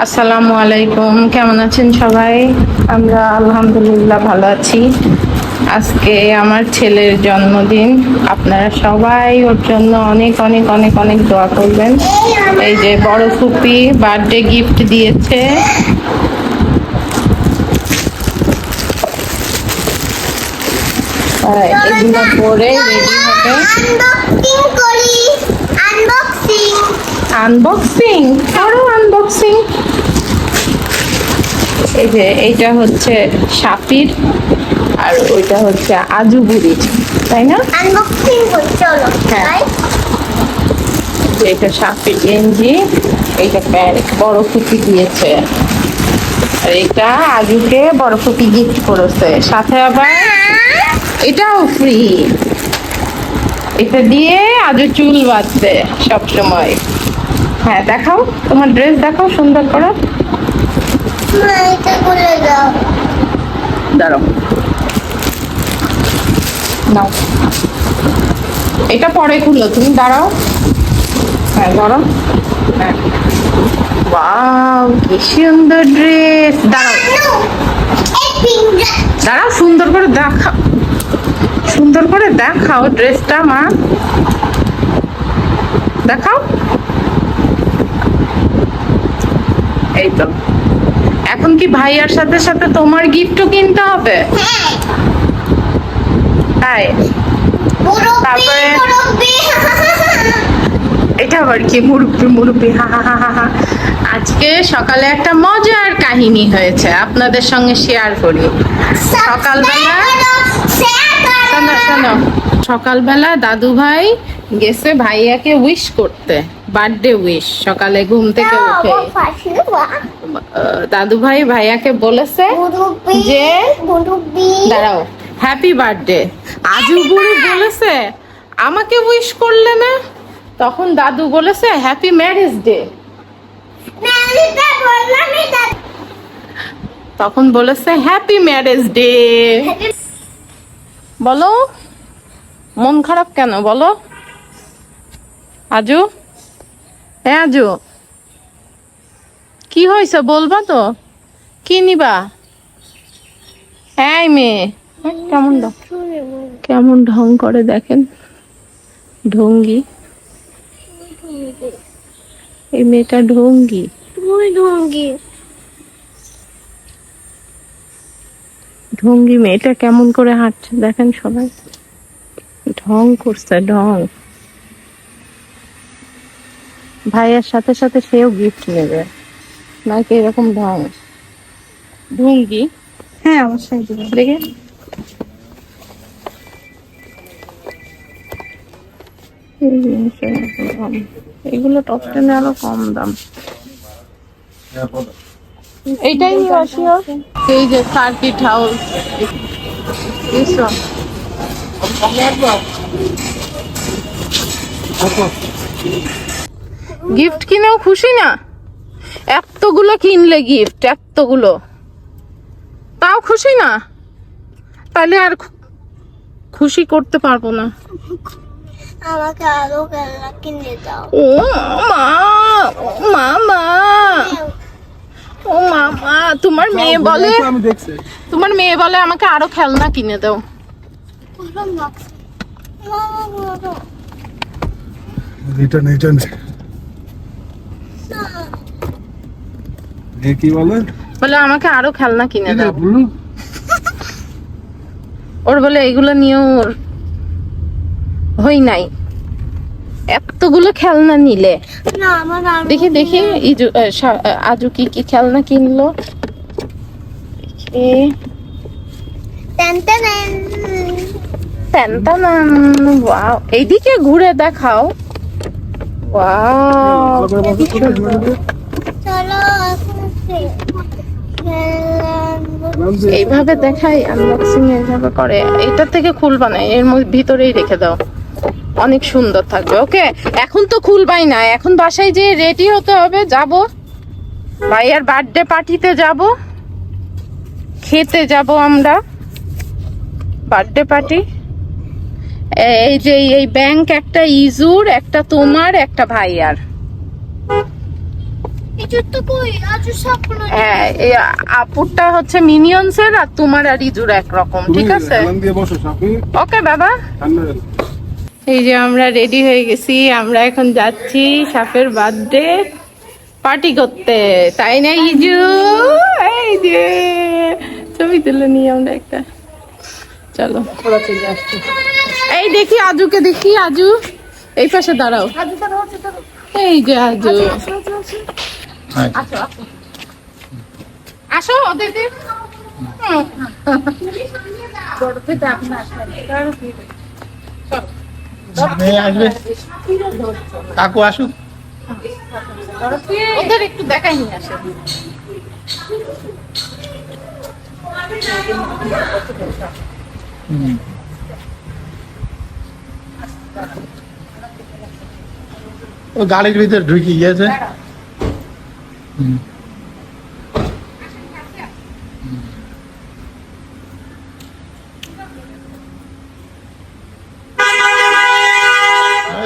আসসালামু আলাইকুম, কেমন আছেন সবাই? আমরা আলহামদুলিল্লাহ ভালো আছি। আজকে আমার ছেলের জন্মদিন। আপনারা সবাই ওর জন্য অনেক অনেক অনেক অনেক দোয়া করবেন। এই যে বড় ফুপি বার্থডে গিফট দিয়েছে। এগুলো পরে রেডি হবে। আনবক্সিং আরো আনবক্সিং। এই যে এইটা হচ্ছে সাপির আর ওইটা হচ্ছে আজু বুড়ির, তাই না? আনবক্সিং করতে হলো। হ্যাঁ, এইটা সাপির গেঞ্জি, এইটা প্যান্ট বড় ফুপি দিয়েছে, আর এটা আজুকে বড় ফুপি গিফট করেছে। সাথে আবার এটাও ফ্রি। এটা দিয়ে আজু চুল বাঁধছে সব সময়। হ্যাঁ, দেখাও তোমার ড্রেস, দেখাও সুন্দর করে। এটা খুলে দাও। দাঁড়াও, নাও, এটা পরে খুললো, তুমি দাঁড়াও। হ্যাঁ ধরো। হ্যাঁ, ওয়াও কি সুন্দর ড্রেস। দাঁড়াও দাঁড়াও, সুন্দর করে দেখাও, সুন্দর করে দেখাও ড্রেসটা। মা দেখাও। এই তো, এখন কি ভাইয়ার সাথে সাথে তোমার গিফটও কিনতে হবে? তাই তারপরে এটা আবার কি? মুরব্বি মুরব্বি, হা হা হা হা। আজকে সকালে একটা মজার কাহিনী হয়েছে, আপনাদের সঙ্গে শেয়ার করি। সকালবেলা শোনো শোনো, সকালবেলা দাদু ভাই গেছে ভাইয়াকে উইশ করতে, বার্থডে উইশ। সকালে ঘুম থেকে উঠে দাদু ভাই ভাইয়াকে বলেছে যে দাঁড়াও, হ্যাপি বার্থডে। আজু বুড়ি বলেছে আমাকে উইশ করলে না, তখন দাদু বলেছে হ্যাপি ম্যারেজ ডে। তখন বলেছে হ্যাপি ম্যারেজ ডে। বলো, মন খারাপ কেন বলো? আজু, হ্যাঁ আজু, কি হয়েছে বলবা তো? কি নিবা? হ্যাঁ মেয়ে, কেমন ঢং করে দেখেন, ঢঙ্গি। এই মেয়েটা ঢঙ্গি। ঢঙ্গি মেয়েটা কেমন করে হাঁটছে দেখেন সবাই, ঢং করছে ঢং। ভাইয়ের সাথে সাথে সেও গিফট নেবে নাকি এরকম ঢং? ঢঙ্গি। হ্যাঁ অবশ্যই দিবে। দেখে এগুলো টপ টেনে আরো কম দাম। এইটাই নিয়ে আসিও। এই যে সার্কিট হাউস, গিফট কিনেও খুশি না? এতগুলো কিনলে গিফট, এতগুলো তাও খুশি না? তাহলে আর খুশি করতে পারবো না। আমাকে আরো খেলনা কিনে দাও। ও মা, ও মামা, ও মামা, তোমার মেয়ে বলে, তোমার মেয়ে বলে আমাকে আরো খেলনা কিনে দাও। কি বলে? বলে আমাকে আরো খেলনা কিনে দাও। ওর বলে এইগুলো নিয়েও ওর হই নাই, এতগুলো খেলনা নিলে। দেখি দেখি আজু কি কি খেলনা কিনলো। ওয়াও, এইদিকে ঘুরে দেখাও। ওয়াও, এইভাবে দেখাই, আনবক্সিং এইভাবে করে। এটা থেকে খুলবা না, এর ভিতরেই রেখে দাও, অনেক সুন্দর থাকবে। ওকে, এখন তো খুলবাই না, এখন বাসায় যেয়ে রেডি হতে হবে, যাব ভাইয়ার বার্থডে পার্টিতে, যাব খেতে, যাব আমরা বার্থডে পার্টি। এই যে এই ব্যাংক একটা ইজুর, একটা তোমার, একটা ভাইয়ার। এই জুতো কই আজ স্বপ্ন হ্যাঁ এই আপুরটা হচ্ছে মিনিয়ন্সের আর তোমার আর ইজুর একরকম, ঠিক আছে? ওকে বাবা। এই যে আমরা রেডি হয়ে গেছি, আমরা এখন যাচ্ছি সাফের বার্থডে পার্টি করতে, তাই না ইজু? এই যে ছবি তুলে নিয়ে আমরা একটা, চলো এই দেখি আজুকে, দেখি আজু এই পাশে দাঁড়াও, এই যে আজু আসো ওদেরকে। কাকু আসুক, ওদের একটু দেখাই নিয়ে আসে। ও গাড়ির ভিতরে ঢুকে গিয়েছে।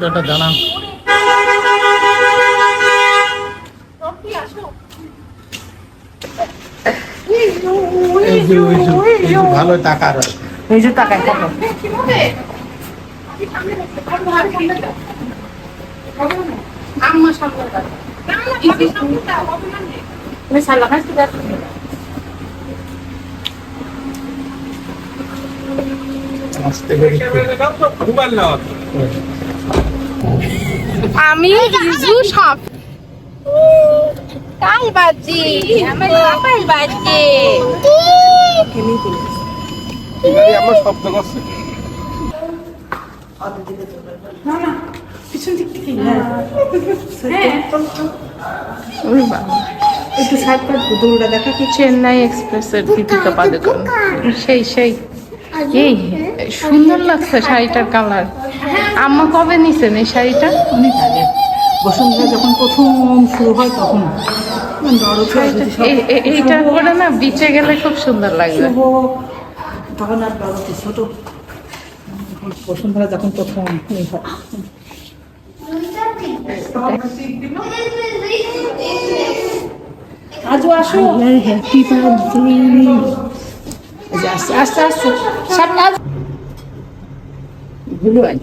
বেটা দাঁড়াও, ভালো টাকার এই যে টাকায় আমি ইজু সব কাল বাজি, আমার কাল বাজি আমার শব্দ করছে। চেন্নাই এক্সপ্রেসের দীপিকা পাদুকোন, সেই সেই এই সুন্দর লাগছে শাড়িটার কালার। আম্মা কবে নিছেন এই শাড়িটা? অনেক আগে বসুন্ধরা যখন প্রথম শুরু হয় তখন এইটা করে না বিচে গেলে খুব সুন্দর লাগবে। তখন আর দরতি ছোট, বসুন্ধরা যখন প্রথম হয়। আজও আসো, হ্যাপি বার্থডে। আস্তে আস্তে আস্তে সামনে ভুলো আজ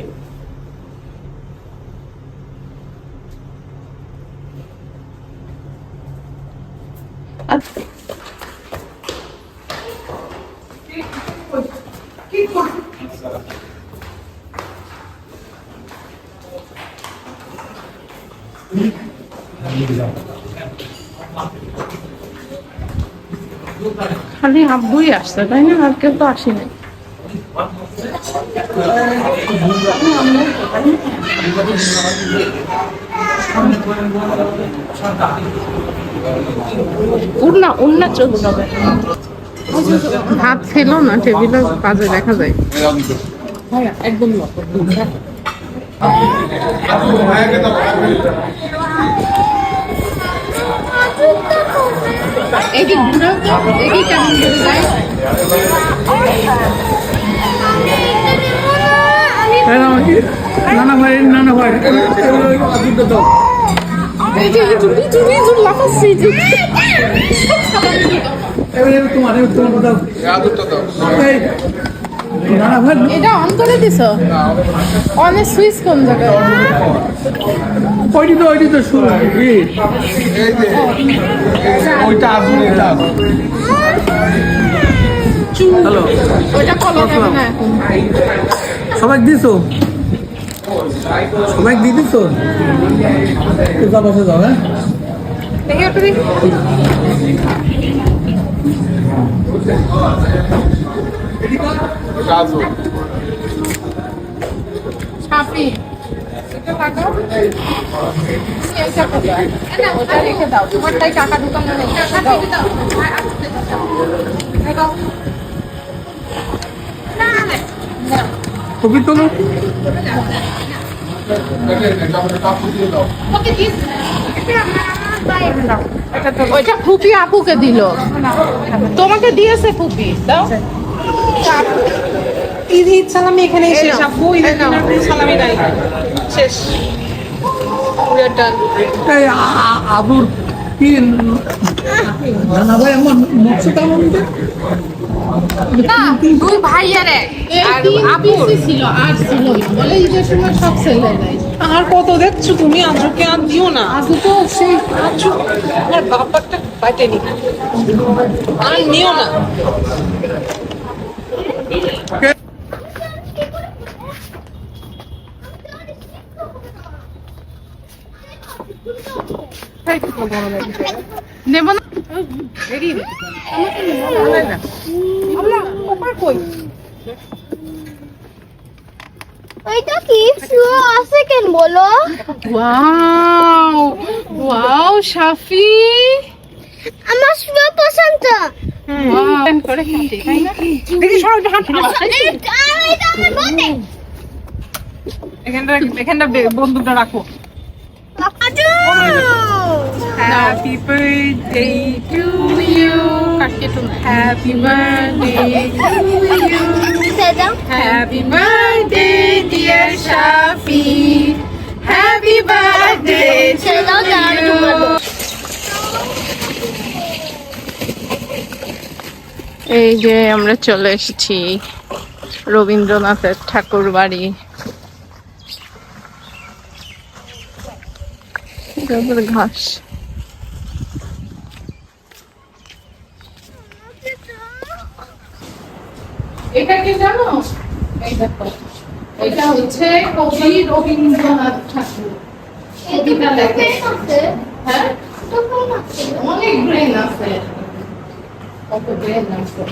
খালি আব্বুই আসছে, তাই না? আর কেউ তো আসেনি। উন্না চলছে, ভাত ছিল না টেবিলে, কাজে দেখা যায়। একদম এটি ঘুরে, এটি কেমন ঘুরে যায়? নানা ভাই, নানা ভাই, এই যে ইজু লাফাচ্ছে, ইজু তোমার দাও, নানা ভাই। এটা অন করে দিছো? অনের সুইচ কোন জায়গায়? ওইটি তো শুরু, ওইটা আসবে, এটা হ্যালো, ওইটা কলা যাবে না এখন। সবাই দিছো, সবাই দিয়ে দিছো, বসে যাও। হ্যাঁ দেখি একটু দেখি। ছাপি এটা লাগাও, এইটা করো, ওটা রেখে দাও, তোমারটাই টাকা ঢুকানো নেই, দাও। ছবি তোলো। ওইটা ফুপি আপুকে দিল, তোমাকে দিয়েছে ফুপি, দাও। ঈদ সালামি এখানে শেষ, আপু ঈদ সালামি নাই শেষ। এই আবুর না দুই ভাই আর এক আর আপুর ছিল আর ছিল না বলে ঈদের সময় সব ছেলে দেয়। আর কত দেখছো তুমি? আজকে আর দিও না। আজকে তো সেই আজু আর বাবাটা পাইতেনি। আর নিও না। নেব না ওইটা কি শুয়ে আছে কেন বলো? ওয়াও ওয়াও সাফি আমার শুয়ে পছন্দ। ওয়াও করে খাচ্ছি তাই না দেখি সব হাত এটা আমার বন্ধে। এখানটা বন্দুকটা রাখো। আজু হ্যাপি বার্থডে টু ইউ, কাটকে তুমি হ্যাপি বার্থডে দাদা হ্যাপি বার্থডে ডিয়ার শাফি, হ্যাপি বার্থডে ছেড়ে দাও তার তোমার। এই যে আমরা চলে এসেছি রবীন্দ্রনাথের ঠাকুর বাড়ি। তারপরে ঘাস। এটা কি জানো এই দেখো এটা হচ্ছে কবি রবীন্দ্রনাথ ঠাকুর কবিতা লেখে হ্যাঁ অনেক ব্রেন আছে কত ব্রেন আছে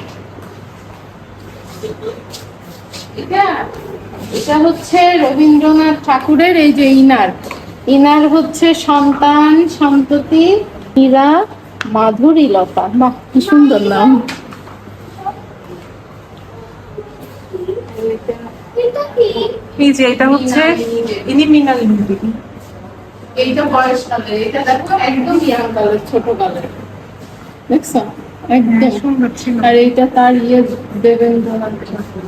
এটা এটা হচ্ছে রবীন্দ্রনাথ ঠাকুরের এই যে ইনার হচ্ছে সন্তান সন্ততি হীরা মাধুরী লতা। বাহ কি সুন্দর নাম। এটা কি? এই যে এটা হচ্ছে ইনি মিনাল মুভি। এইটা বয়স কালের এটা দেখো একদম ইয়াং কালের ছোট কালের দেখছো একদম সুন্দর ছিল। আর এইটা তার দেবেন্দ্রনাথ ঠাকুর।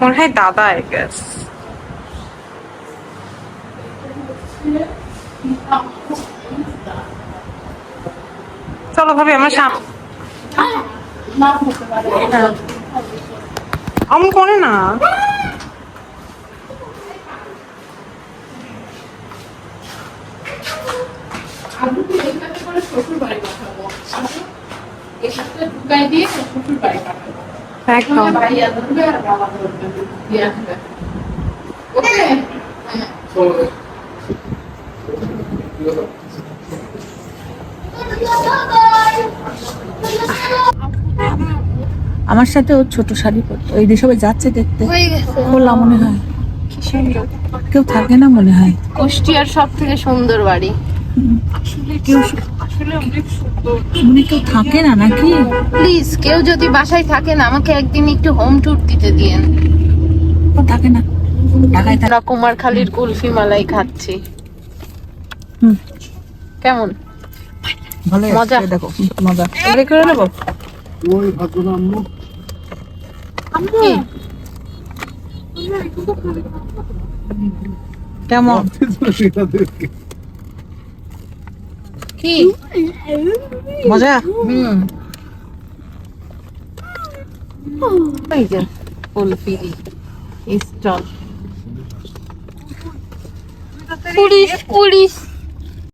মনে হয় দাদা আই গেস। চলো ভাবি আমার সামনে না হতে পারে অমন করে না। আলুকে এইটাতে করে শ্বশুর বাড়ি পাঠাবো এটাতে ঢুকাই দিয়ে শ্বশুর বাড়ি পাঠাবো একদম ভাই আসবে আর বাবা ধরবে দিয়ে আসবে ওকে আমার সাথে ও ছোট শাড়ি পরে ওই যে সবাই যাচ্ছে দেখতে হয়ে গেছে। বললাম মনে হয় কেউ থাকে না মনে হয় কুষ্টিয়ার সব থেকে সুন্দর বাড়ি। কেউ মানে কেউ থাকে না নাকি প্লিজ কেউ যদি বাসায় থাকেন আমাকে একদিন একটু হোম ট্যুর দিতে দিয়েন। কেউ থাকে না ঢাকায় থাকে আমরা কুমারখালীর কুলফি মালাই খাচ্ছি। হুম। কেমন ভালো মজা। দেখো মজা বের করে নেবো কি? কেমন কি মজা হুম এই যে কুলফি স্টল। Police police